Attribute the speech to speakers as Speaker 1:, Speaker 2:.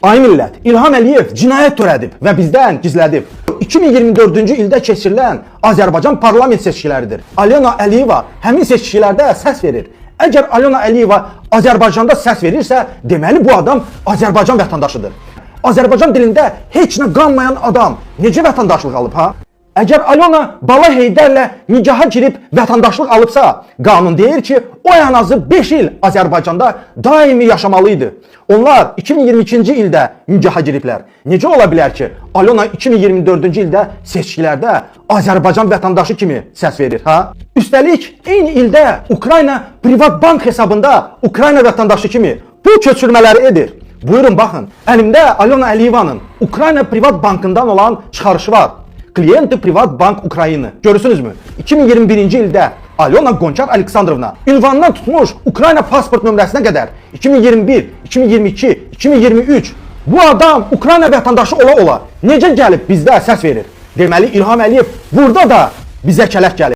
Speaker 1: Ay millət, İlham Əliyev cinayət törədib və bizdən gizlədib. 2024-cü ildə keçirilən Azərbaycan parlament seçkiləridir. Alyona Əliyeva həmin seçkilərdə səs verir. Əgər Alyona Əliyeva Azərbaycanda səs verirsə, deməli bu adam Azərbaycan vətəndaşıdır. Azərbaycan dilində heç nə qanmayan adam necə vətəndaşlıq alıb ha? Əgər Alyona Bala Heydərlə nigaha girib vətəndaşlıq alıbsa, qanun deyir ki, o ən azı 5 il Azərbaycanda daimi yaşamalıydı. Onlar 2022-ci ildə nigaha giriblər. Necə ola bilər ki, Alyona 2024-cü ildə seçkilərdə Azərbaycan vətəndaşı kimi səs verir, ha? Üstəlik, eyni ildə Ukrayna privat bank hesabında Ukrayna vətəndaşı kimi pul köçürmələri edir. Buyurun, baxın, əlimdə Alyona Əliyevanın Ukrayna privat bankından olan çıxarışı var. Klienti Privat Bank Ukrayna. Görürsünüzmü? 2021-ci ildə Alyona Qonçar Aleksandrovna ünvandan tutmuş Ukrayna pasport nömrəsinə qədər 2021, 2022, 2023 bu adam Ukrayna vətəndaşı ola necə gəlib bizdə səs verir? Deməli İlham Əliyev burada da bizə kələk gəlir.